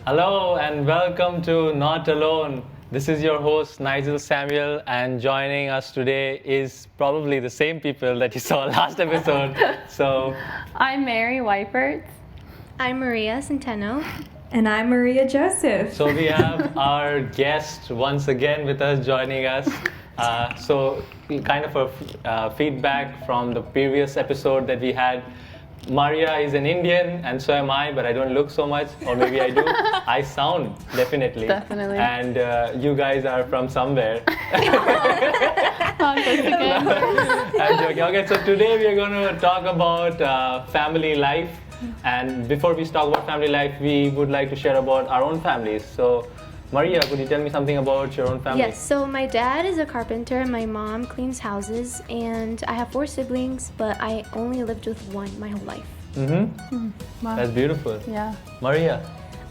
Hello and welcome to Not Alone. This is your host Nigel Samuel, and joining us today is probably the same people that you saw last episode. So, I'm Mary Weipert. I'm Maria Centeno. And I'm Maria Joseph. so we have our guest once again with us joining us. So, kind of a feedback from the previous episode that we had. Maria is an Indian, and so am I, but I don't look so much, or maybe I do. I sound, definitely. Definitely. And you guys are from somewhere. I'm joking. Okay, so today we are going to talk about family life. And before we talk about family life, we would like to share about our own families. So, Maria, could you tell me something about your own family? Yes, so my dad is a carpenter and my mom cleans houses, and I have 4 siblings, but I only lived with one my whole life. Wow. That's beautiful. Yeah. Maria?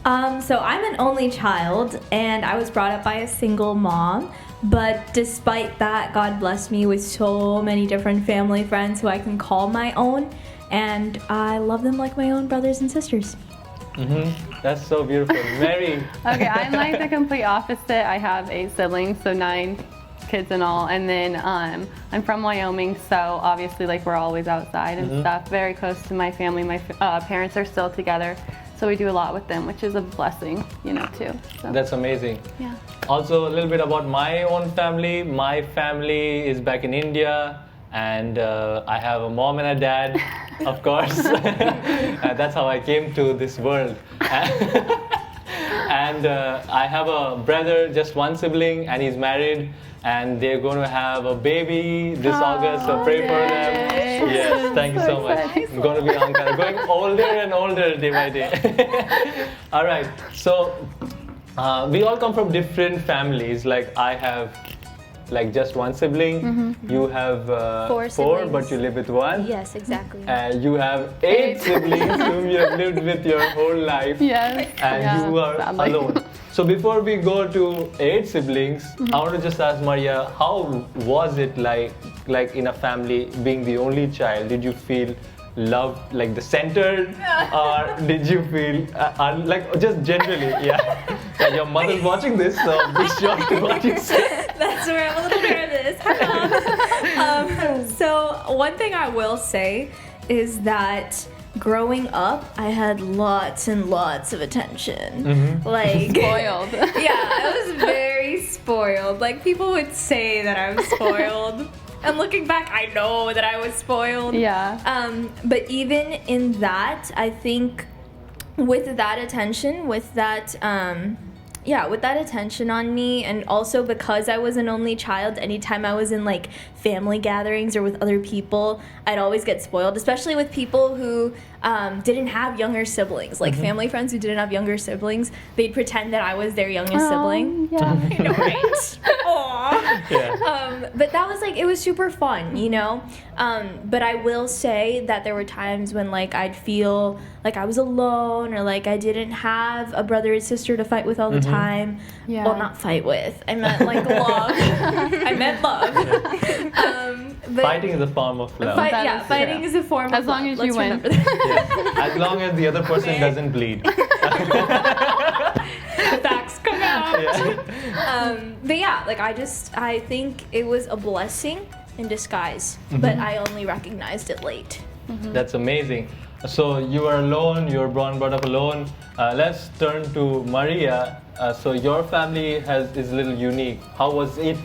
So I'm an only child, and I was brought up by a single mom. But despite that, God blessed me with so many different family friends who I can call my own, and I love them like my own brothers and sisters. That's so beautiful. Mary? Okay, I'm like the complete opposite. I have 8 siblings, so 9 kids in all. And then I'm from Wyoming, so obviously like we're always outside and stuff. Very close to my family. My parents are still together, so we do a lot with them, which is a blessing, too. So. That's amazing. Yeah. Also, a little bit about my own family. My family is back in India, and I have a mom and a dad, of course. That's how I came to this world. And I have a brother, just one sibling, and he's married, and they're going to have a baby this August, so pray for them. Yes, thank you so much. I'm going to be uncle, going older and older day by day. All right, so we all come from different families. Like I have just one sibling. You have 4 4, siblings. but you live with one. Yes, exactly. You have 8 siblings whom you have lived with your whole life. Yes. And yeah, you are sadly. alone. So before we go to 8 siblings, I want to just ask Maria, how was it like in a family being the only child? Did you feel loved, like the center, or did you feel like just generally? Yeah. Like your mother's watching this, so be sure to what you say. That's where I'm a little nervous. Hi, Mom. So one thing I will say is that growing up, I had lots and lots of attention. Like Spoiled. Yeah, I was very spoiled. Like people would say that I was spoiled. And looking back, I know that I was spoiled. Yeah. But even in that, I think with that attention, with that attention on me, and also because I was an only child, anytime I was in like family gatherings or with other people, I'd always get spoiled, especially with people who didn't have younger siblings, like family friends who didn't have younger siblings. They'd pretend that I was their youngest sibling. Yeah. I know, right? Aww. Yeah. But that was like, it was super fun, but I will say that there were times when like I'd feel like I was alone, or like I didn't have a brother and sister to fight with all the time. Yeah. Well, not fight with, I meant like love. I meant love. But Fighting is a form of love. That is fighting true. is a form As of long love. as you Let's win. remember that. Yeah. As long as the other person doesn't bleed. Facts come out. Yeah. But yeah, like I think it was a blessing in disguise, but I only recognized it late. That's amazing. So you are alone, you were brought up alone. Let's turn to Maria. So your family is a little unique. How was it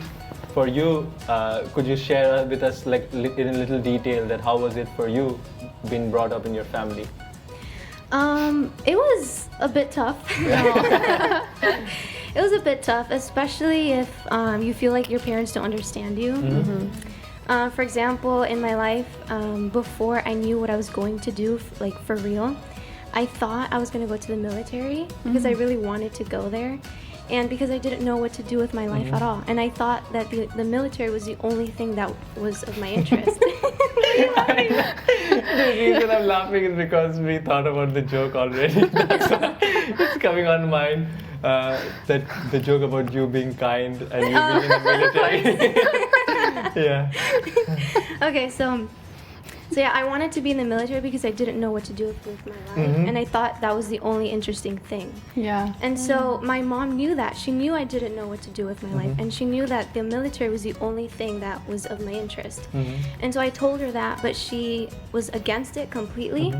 for you? Could you share with us like in a little detail that how was it for you being brought up in your family? It was a bit tough. It was a bit tough, especially if you feel like your parents don't understand you. For example, in my life, before I knew what I was going to do, like for real, I thought I was going to go to the military because I really wanted to go there, and because I didn't know what to do with my life at all. And I thought that the military was the only thing that was of my interest. The reason I'm laughing is because we thought about the joke already. That's why it's coming on mind. That the joke about you being kind and you being in the military. Yeah. Okay, so So yeah, I wanted to be in the military because I didn't know what to do with my life, and I thought that was the only interesting thing. Yeah. And so my mom knew that. She knew I didn't know what to do with my life, and she knew that the military was the only thing that was of my interest. And so I told her that, but she was against it completely.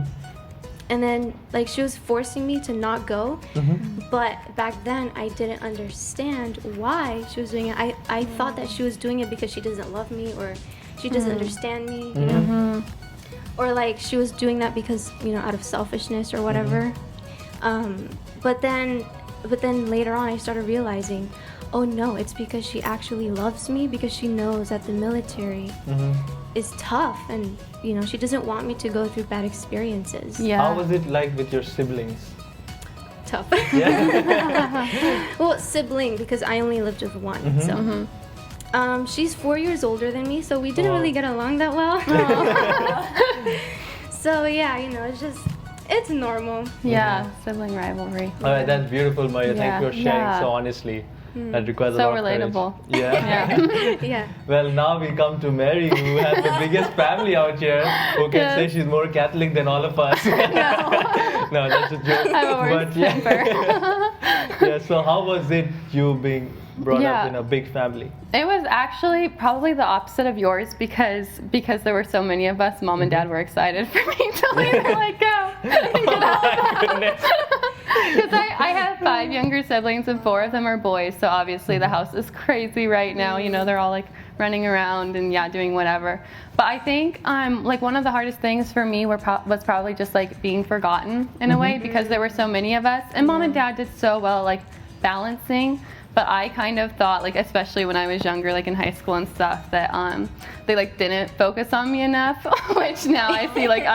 And then, like, she was forcing me to not go. But back then, I didn't understand why she was doing it. I thought that she was doing it because she doesn't love me, or she doesn't understand me, you know? Or, like, she was doing that because, you know, out of selfishness or whatever. But then later on, I started realizing, oh, no, it's because she actually loves me, because she knows that the military is tough, and, you know, she doesn't want me to go through bad experiences. Yeah. How was it like with your siblings? Tough. Yeah. Well, sibling, because I only lived with one, so. She's 4 years older than me, so we didn't really get along that well. So yeah, you know, it's normal. Yeah, sibling rivalry. All right, that's beautiful, Maria. Thank you for sharing Yeah. so honestly. That requires a So lot of courage. relatable. Yeah. Yeah. Well, now we come to Mary, who has the biggest family out here, who can say she's more Catholic than all of us. No, that's a joke. I have a worse But yeah. temper. Yeah, so how was it, you being brought Yeah. up in a big family? It was actually probably the opposite of yours, because there were so many of us. Mom and Dad were excited for me to leave. They're like, go. Oh my goodness. Because I have 5 younger siblings and 4 of them are boys, so obviously the house is crazy right now. You know, they're all like running around and doing whatever. But I think like one of the hardest things for me was probably just like being forgotten in a way, because there were so many of us, and Mom and Dad did so well like balancing. But I kind of thought, like, especially when I was younger, like in high school and stuff, that they like didn't focus on me enough, which now I see like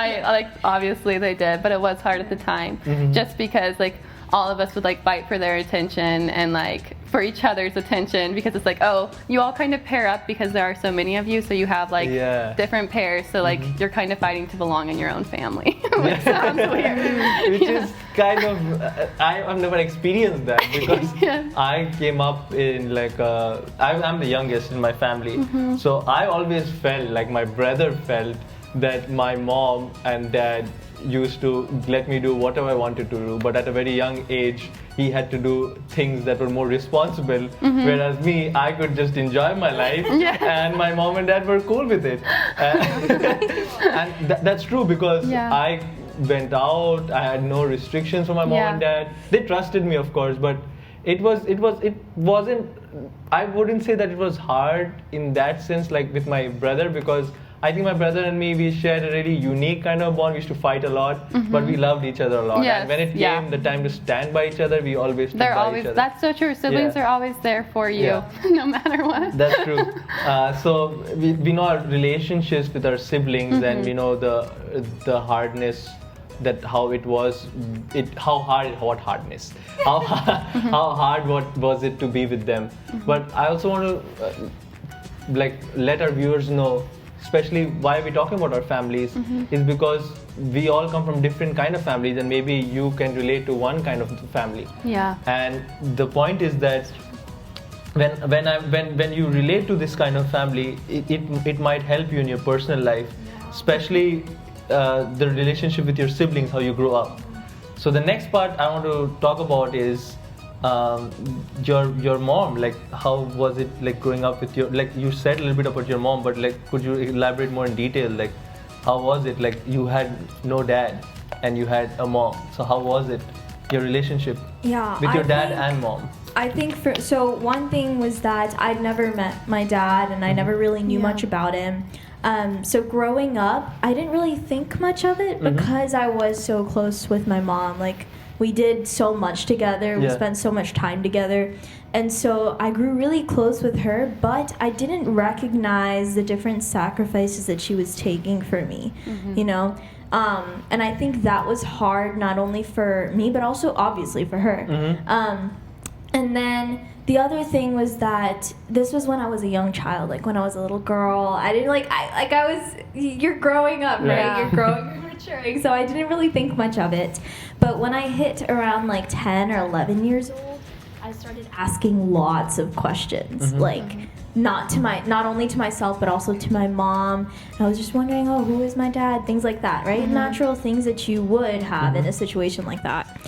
obviously they did, but it was hard at the time, just because like all of us would like fight for their attention and like for each other's attention, because it's like, oh, you all kind of pair up because there are so many of you, so you have like different pairs, so like you're kind of fighting to belong in your own family, which sounds weird. Which is kind of, I've never experienced that, because I came up in like, I'm the youngest in my family, so I always felt like my brother felt that my mom and dad used to let me do whatever I wanted to do, but at a very young age he had to do things that were more responsible, whereas me, I could just enjoy my life, and my mom and dad were cool with it. And that's true, because I went out, I had no restrictions from my mom and dad. They trusted me, of course, but it wasn't, I wouldn't say that it was hard in that sense, like with my brother, because I think my brother and me, we shared a really unique kind of bond. We used to fight a lot, but we loved each other a lot. Yes, and when it came the time to stand by each other, we always stood by each other. That's so true. Siblings are always there for you, no matter what. That's true. So we know our relationships with our siblings, and we know the hardness, that how it was, how hard what was it to be with them. But I also want to like let our viewers know, especially why we're talking about our families, is because we all come from different kind of families, and maybe you can relate to one kind of family. Yeah. And the point is that when you relate to this kind of family, it might help you in your personal life, especially the relationship with your siblings, how you grow up. So the next part I want to talk about is your mom. Like, how was it like growing up with your, like you said a little bit about your mom, but like could you elaborate more in detail, like how was it, like you had no dad and you had a mom, so how was it, your relationship with your dad and mom? I think so one thing was that I'd never met my dad, and I never really knew much about him. So growing up, I didn't really think much of it because I was so close with my mom. Like, we did so much together, we spent so much time together, and so I grew really close with her, but I didn't recognize the different sacrifices that she was taking for me, you know? And I think that was hard, not only for me, but also obviously for her. And then the other thing was that this was when I was a young child, like when I was a little girl. I didn't you're growing up, right? You're growing, you're maturing, so I didn't really think much of it. But when I hit around like 10 or 11 years old, I started asking lots of questions, like not only to myself but also to my mom. And I was just wondering, oh, who is my dad? Things like that, right? Natural things that you would have in a situation like that.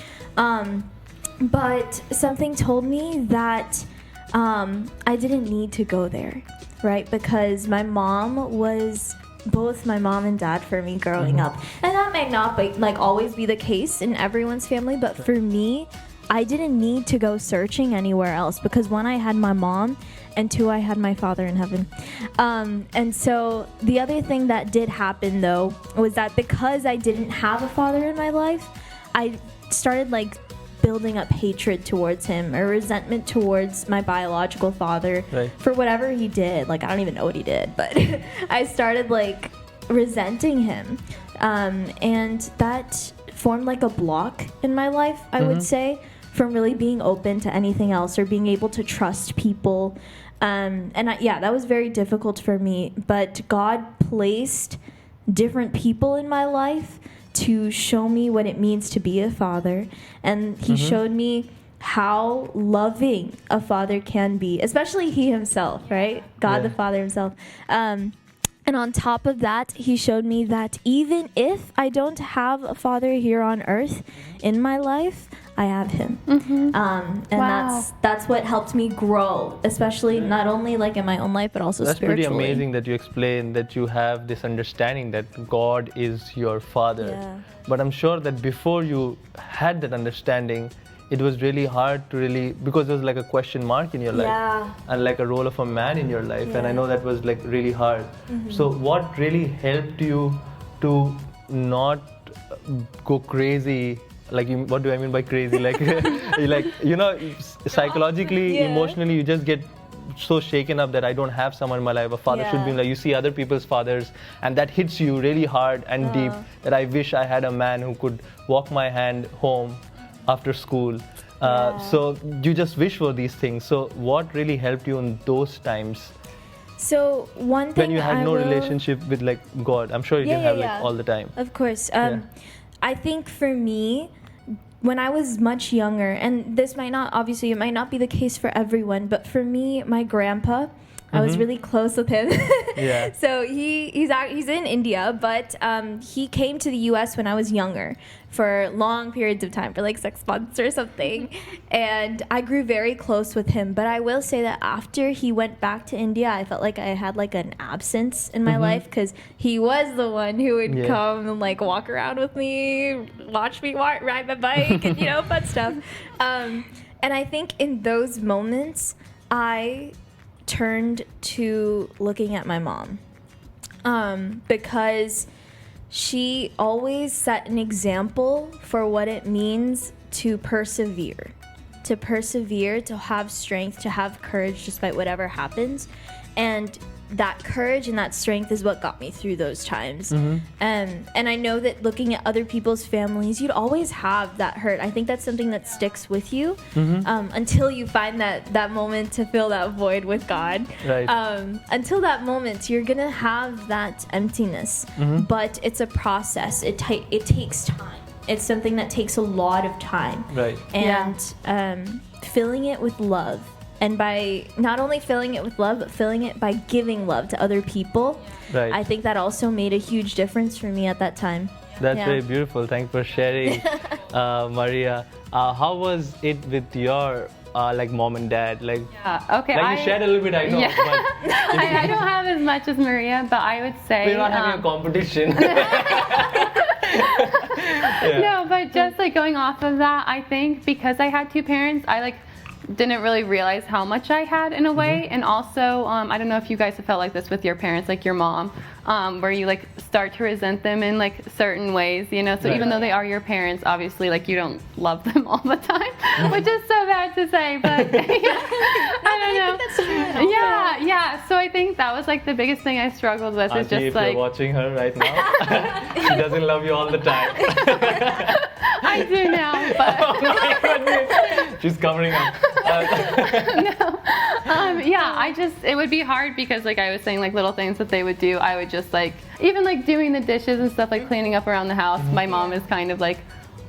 But something told me that I didn't need to go there, right? Because my mom was both my mom and dad for me growing up. And that may not be, like, always be the case in everyone's family, but for me, I didn't need to go searching anywhere else because one, I had my mom, and two, I had my Father in heaven. And so the other thing that did happen, though, was that because I didn't have a father in my life, I started, like, building up hatred towards him or resentment towards my biological father for whatever he did. Like, I don't even know what he did, but I started, like, resenting him. And that formed, like, a block in my life, I would say, from really being open to anything else or being able to trust people. That was very difficult for me. But God placed different people in my life to show me what it means to be a father. And he showed me how loving a father can be, especially he himself, right? God the Father himself. And on top of that, he showed me that even if I don't have a father here on earth in my life, I have him. That's what helped me grow, especially not only like in my own life, but also spiritually. That's pretty amazing that you explain that you have this understanding that God is your father. Yeah. But I'm sure that before you had that understanding, it was really hard to really, because there was like a question mark in your life and like a role of a man in your life. And I know that was like really hard. So what really helped you to not go crazy? Like, what do I mean by crazy? Like, psychologically, emotionally, you just get so shaken up that I don't have someone in my life. A father should be like, you see other people's fathers, and that hits you really hard and deep, that I wish I had a man who could walk my hand home after school. So you just wish for these things. So what really helped you in those times? So one thing when you had no relationship with like God, I'm sure you didn't have like all the time. Of course. I think for me, when I was much younger, and this might not, obviously it might not be the case for everyone, but for me, my grandpa, I was really close with him. So he's in India, but he came to the U.S. when I was younger for long periods of time, for like 6 months or something. And I grew very close with him. But I will say that after he went back to India, I felt like I had like an absence in my life because he was the one who would come and like walk around with me, watch me ride my bike, and fun stuff. And I think in those moments, I turned to looking at my mom because she always set an example for what it means to persevere, to have strength, to have courage despite whatever happens. And that courage and that strength is what got me through those times. And I know that looking at other people's families, you'd always have that hurt. I think that's something that sticks with you until you find that moment to fill that void with God. Until that moment, you're going to have that emptiness. But it's a process. It takes time. It's something that takes a lot of time. And filling it with love. And by not only filling it with love, but filling it by giving love to other people, I think that also made a huge difference for me at that time. That's very beautiful. Thanks for sharing, Maria. How was it with your like mom and dad? Like, you shared a little bit, I know. But I don't have as much as Maria, but I would say we're not having a competition. No, but just like going off of that, I think because I had two parents, I like didn't really realize how much I had in a way. And also, I don't know if you guys have felt like this with your parents, like your mom, where you like start to resent them in like certain ways, so even though they are your parents, obviously like you don't love them all the time, which is so bad to say, but I don't know. That's true. So I think that was like the biggest thing I struggled with. Auntie, is just if like you're watching her right now, she doesn't love you all the time. I do now, but oh my goodness, she's covering up. It would be hard because like I was saying, like little things that they would do, I would just like, even like doing the dishes and stuff, like cleaning up around the house, my mom is kind of like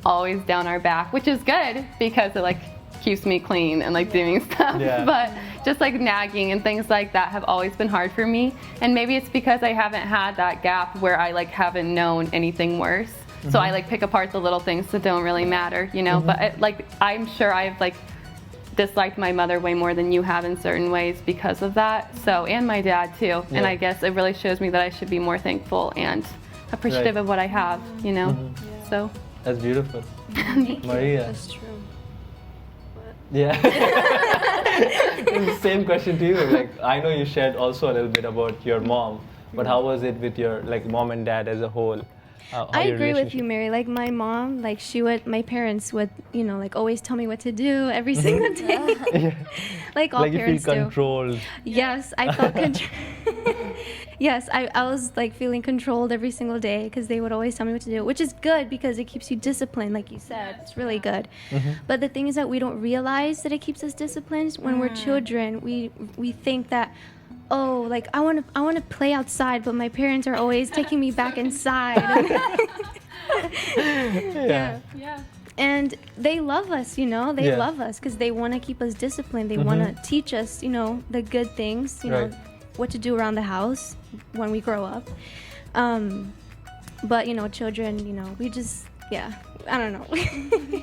always down our back, which is good because it like keeps me clean and like doing stuff. But just like nagging and things like that have always been hard for me. And maybe it's because I haven't had that gap where I like haven't known anything worse. So I like pick apart the little things that don't really matter, you know. But like I'm sure I've like disliked my mother way more than you have in certain ways because of that. So, and my dad too. And I guess it really shows me that I should be more thankful and appreciative of what I have, you know. So that's beautiful. Maria. That's true. Yeah. Same question to you. Like, I know you shared also a little bit about your mom, but how was it with your like mom and dad as a whole? I agree with you, Mary. Like my mom, like my parents would, you know, like always tell me what to do every single day. Like all like parents you feel controlled. Yes, I felt Yes, I was like feeling controlled every single day because they would always tell me what to do, which is good because it keeps you disciplined, like you said. It's really good. But the thing is that we don't realize that it keeps us disciplined. When we're children, we think that, oh, like I want to play outside, but my parents are always taking me back inside. Yeah. And they love us, you know. They love us because they want to keep us disciplined. They want to teach us, you know, the good things, you know, what to do around the house when we grow up. But you know, children, you know, we just, I don't know.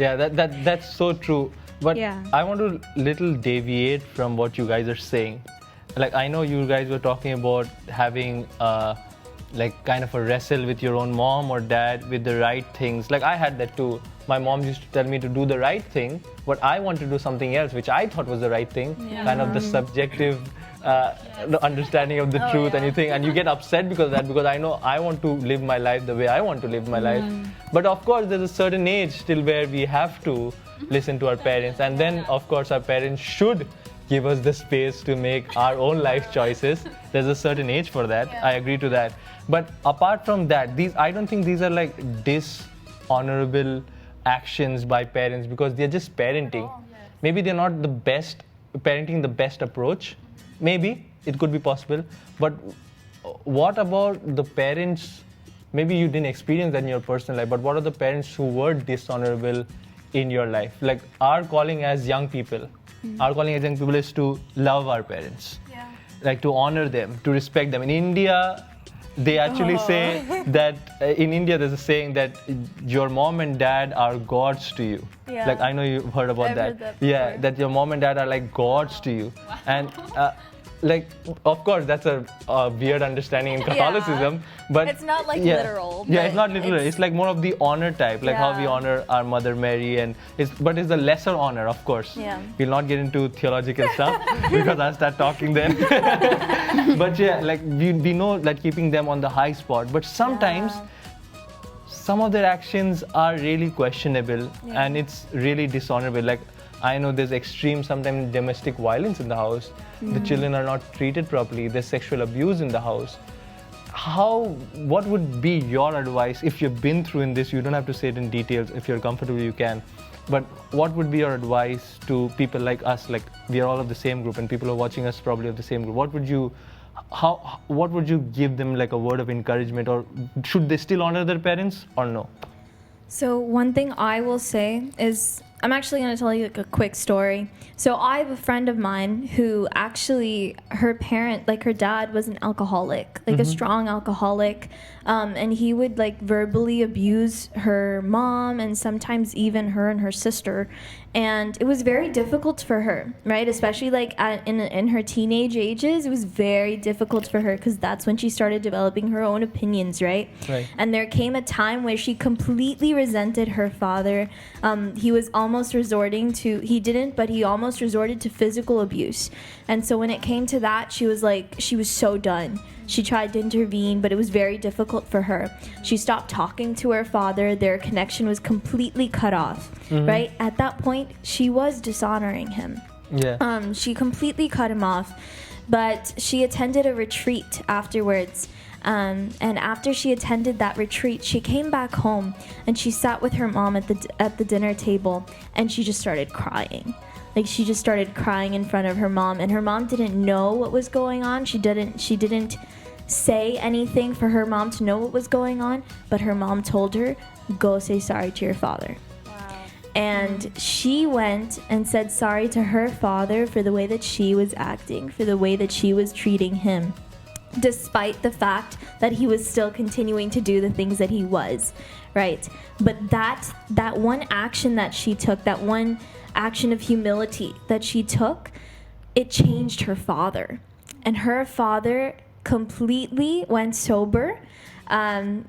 Yeah, that's so true. But I want to little deviate from what you guys are saying. Like, I know you guys were talking about having like kind of a wrestle with your own mom or dad with the right things. Like, I had that too. My mom used to tell me to do the right thing, but I want to do something else, which I thought was the right thing. Kind of the subjective the understanding of the truth, and you get upset because of that, because I know I want to live my life the way I want to live my life. But of course, there's a certain age till where we have to listen to our parents, and then of course our parents should give us the space to make our own life choices. There's a certain age for that. I agree to that. But apart from that, I don't think these are like dishonorable actions by parents, because they're just parenting. Maybe they're not the best parenting, the best approach. Maybe it could be possible. But what about the parents? Maybe you didn't experience that in your personal life, but what are the parents who were dishonorable in your life? Like, our calling as young people, is to love our parents, like to honor them, to respect them. In India, they actually say that in India there's a saying that your mom and dad are gods to you. Like, I know you've heard about that. That your mom and dad are like gods to you. And like, of course, that's a weird understanding in Catholicism, but it's not like literal. It's not literal. It's like more of the honor type, like how we honor our Mother Mary, and but it's a lesser honor, of course. We'll not get into theological stuff because I'll start talking then. But like we know that keeping them on the high spot, but sometimes some of their actions are really questionable, and it's really dishonorable. Like, I know there's extreme, sometimes domestic violence in the house. The children are not treated properly. There's sexual abuse in the house. What would be your advice if you've been through in this? You don't have to say it in details. If you're comfortable, you can. But what would be your advice to people like us? Like, we are all of the same group, and people who are watching us probably of the same group. What would you give them, like a word of encouragement, or should they still honor their parents or no? So one thing I will say is, I'm actually going to tell you like a quick story. So I have a friend of mine who actually, her parent, like her dad was an alcoholic, like a strong alcoholic. And he would like verbally abuse her mom and sometimes even her and her sister. And it was very difficult for her, right? Especially like in her teenage ages, it was very difficult for her because that's when she started developing her own opinions, right? And there came a time where she completely resented her father. He was almost resorting to, he didn't, but he almost resorted to physical abuse. And so when it came to that, she was so done. She tried to intervene, but it was very difficult for her. She stopped talking to her father. Their connection was completely cut off, right? At that point, she was dishonoring him. She completely cut him off, but she attended a retreat afterwards. And after she attended that retreat, she came back home and she sat with her mom at the dinner table, and she just started crying. Like, she just started crying in front of her mom, and her mom didn't know what was going on. She didn't say anything for her mom to know what was going on, but her mom told her, go say sorry to your father. And she went and said sorry to her father for the way that she was acting, for the way that she was treating him, despite the fact that he was still continuing to do the things that he was, right? But that one action that she took, that one action of humility that she took, it changed her father. And her father completely went sober.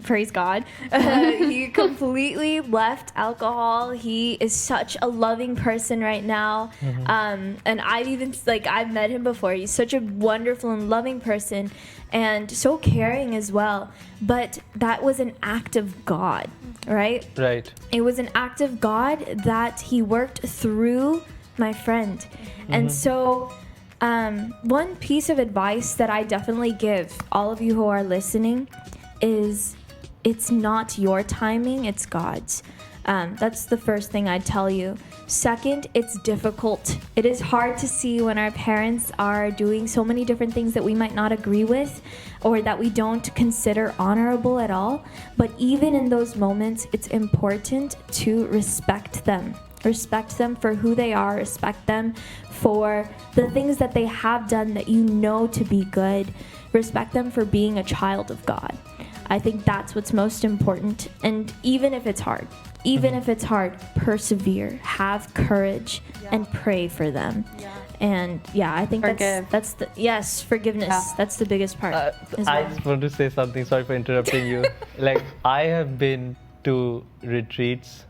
Praise God. He completely left alcohol. He is such a loving person right now. And I've met him before. He's such a wonderful and loving person and so caring as well. But that was an act of God, right? Right. It was an act of God that he worked through my friend. And so one piece of advice that I definitely give all of you who are listening is it's not your timing, it's God's. That's the first thing I'd tell you. Second, it's difficult. It is hard to see when our parents are doing so many different things that we might not agree with or that we don't consider honorable at all. But even in those moments, it's important to respect them. Respect them for who they are. Respect them for the things that they have done that you know to be good. Respect them for being a child of God. I think that's what's most important. And even if it's hard, persevere, have courage, and pray for them. And I think that's forgiveness. Yeah. That's the biggest part. I just want to say something. Sorry for interrupting you. Like, I have been to retreats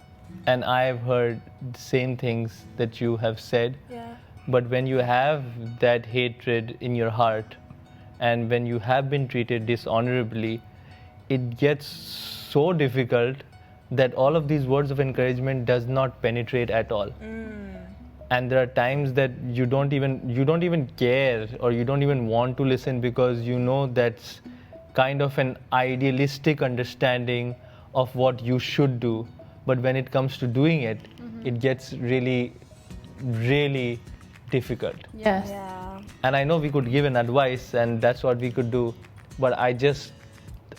and I've heard the same things that you have said. Yeah. But when you have that hatred in your heart and when you have been treated dishonorably, it gets so difficult that all of these words of encouragement does not penetrate at all. And there are times that you don't even care or you don't even want to listen because you know that's kind of an idealistic understanding of what you should do. But when it comes to doing it, it gets really, really difficult. Yes. Yeah. And I know we could give an advice and that's what we could do, but I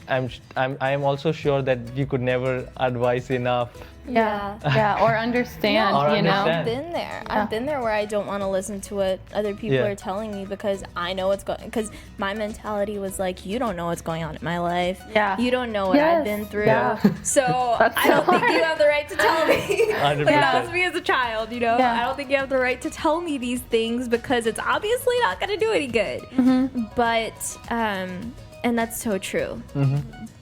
am also sure that you could never advise enough. Yeah, or understand, Or you know. understand. I've been there. I've been there where I don't want to listen to what other people Yeah. are telling me because I know what's going. Because my mentality was like, you don't know what's going on in my life. Yeah. You don't know what I've Yes. been through. Yeah. So That's I don't so think you hard. have the right to tell me. 100%. Like, that was me as a child, you know. Yeah. I don't think you have the right to tell me these things because it's obviously not going to do any good. But and that's so true.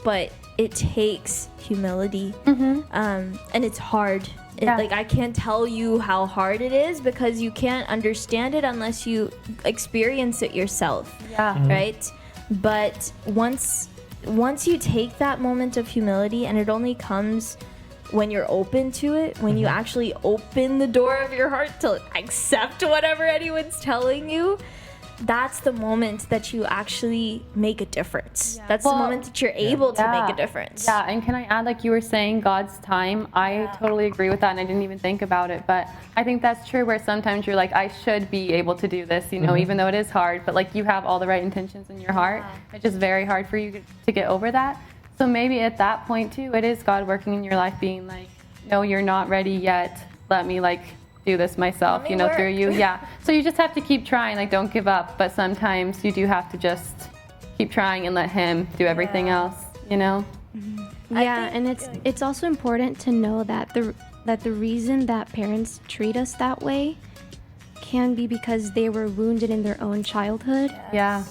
But it takes humility, and it's hard. Yeah. Like, I can't tell you how hard it is because you can't understand it unless you experience it yourself, Yeah. right? But once you take that moment of humility, and it only comes when you're open to it, when you actually open the door of your heart to accept whatever anyone's telling you, that's the moment that you actually make a difference. That's the Well, moment that you're able to make a difference. Yeah, and can I add, like you were saying, God's time? I totally agree with that, and I didn't even think about it. But I think that's true where sometimes you're like, I should be able to do this, you know, even though it is hard. But like you have all the right intentions in your heart. It's just very hard for you to get over that. So maybe at that point too, it is God working in your life being like, no, you're not ready yet. Let me do this myself, Let me you know, work. through you. Yeah. So you just have to keep trying, like don't give up. But sometimes you do have to just keep trying and let him do everything else, you know? Yeah, and it's also important to know that the reason that parents treat us that way can be because they were wounded in their own childhood. Yeah.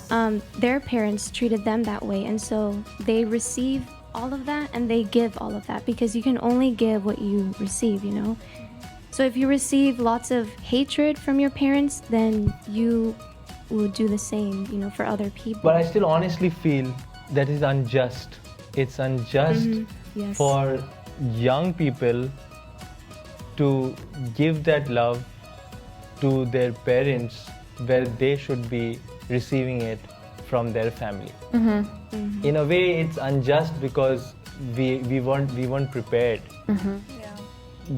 Their parents treated them that way, and so they receive all of that and they give all of that because you can only give what you receive, you know? So if you receive lots of hatred from your parents, then you will do the same, you know, for other people. But I still honestly feel that is unjust. It's unjust Yes. for young people to give that love to their parents where they should be receiving it from their family. In a way, it's unjust because we weren't prepared.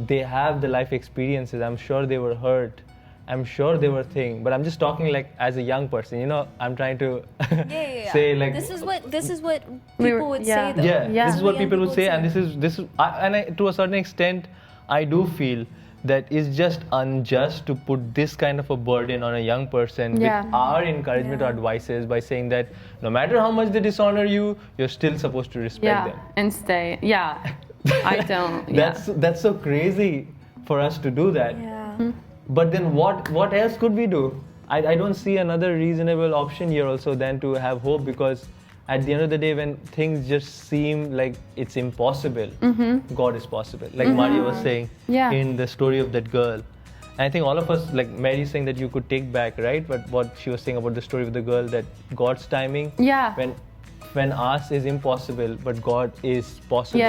They have the life experiences. I'm sure they were hurt. I'm sure they were things. But I'm just talking like as a young person. You know, I'm trying to say like This is what We were- people would yeah. say though. yeah, Yeah. this is what Young people would say, people and this is to a certain extent, I do feel that it's just unjust to put this kind of a burden on a young person with our encouragement or advices by saying that no matter how much they dishonor you, you're still supposed to respect them. And stay. I don't. That's so crazy for us to do that. But then what else could we do? I don't see another reasonable option here also than to have hope, because at the end of the day, when things just seem like it's impossible, God is possible. Like Maria was saying in the story of that girl. And I think all of us, like Mary saying that you could take back, right? But what she was saying about the story of the girl, that God's timing, when us is impossible, but God is possible.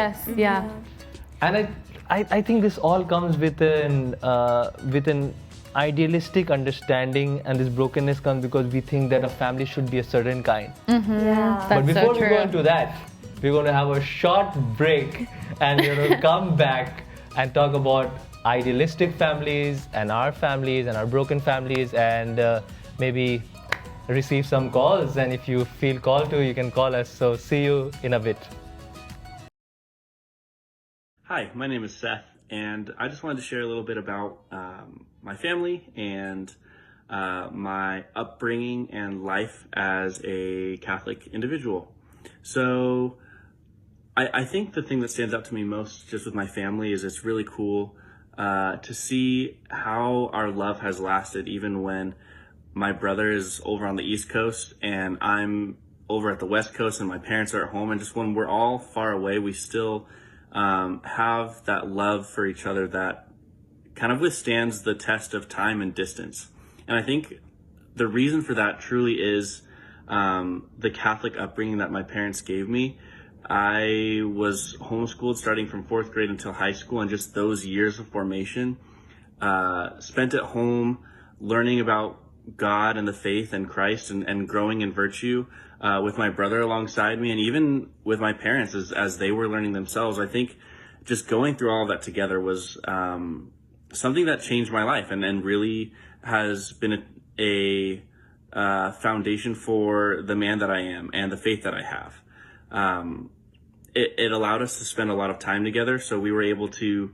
And I think this all comes with an idealistic understanding, and this brokenness comes because we think that a family should be a certain kind. But before we go into that, we're going to have a short break and we're going to come back and talk about idealistic families and our broken families, and maybe receive some calls. And if you feel called to, you can call us. So see you in a bit. Hi, my name is Seth, and I just wanted to share a little bit about my family and my upbringing and life as a Catholic individual. So I think the thing that stands out to me most just with my family is it's really cool to see how our love has lasted even when my brother is over on the East Coast and I'm over at the West Coast and my parents are at home, and just when we're all far away, we still have that love for each other that kind of withstands the test of time and distance. And I think the reason for that truly is the Catholic upbringing that my parents gave me. I was homeschooled starting from 4th grade until high school, and just those years of formation spent at home learning about God and the faith and Christ and growing in virtue with my brother alongside me, and even with my parents as they were learning themselves. I think just going through all of that together was something that changed my life and really has been a foundation for the man that I am and the faith that I have. It allowed us to spend a lot of time together, so we were able to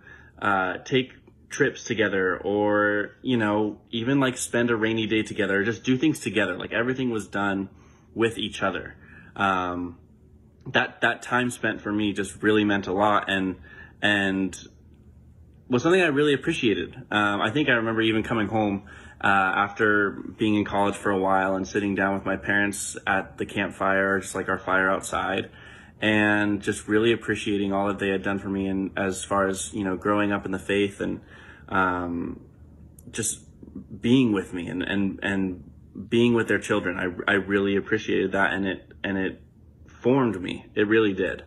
take trips together, or even like spend a rainy day together, or just do things together. Like everything was done with each other. That time spent for me just really meant a lot, and was something I really appreciated. I think I remember even coming home after being in college for a while and sitting down with my parents at the campfire, just like our fire outside, and just really appreciating all that they had done for me, and as far as growing up in the faith, and just being with me and being with their children. I really appreciated that, and it formed me. It really did.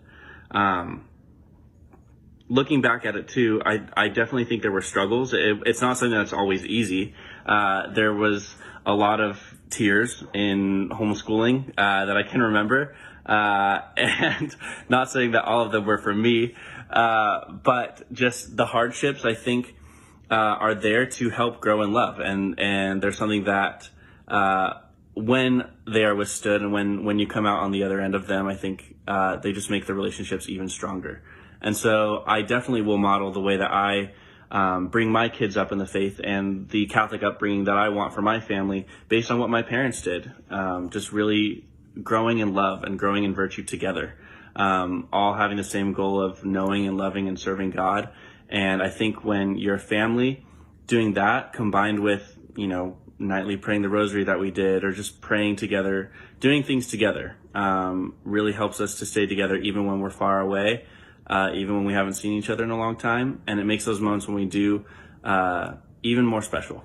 Looking back at it too, I definitely think there were struggles. It's not something that's always easy. There was a lot of tears in homeschooling that I can remember. And not saying that all of them were for me, but just the hardships, I think, are there to help grow in love. And there's something that, when they are withstood and when you come out on the other end of them, I think, they just make the relationships even stronger. And so I definitely will model the way that I, bring my kids up in the faith and the Catholic upbringing that I want for my family based on what my parents did. Just really growing in love and growing in virtue together, all having the same goal of knowing and loving and serving God. And I think when you're a family doing that, combined with, nightly praying the rosary that we did, or just praying together, doing things together, really helps us to stay together even when we're far away, even when we haven't seen each other in a long time. And it makes those moments when we do, even more special.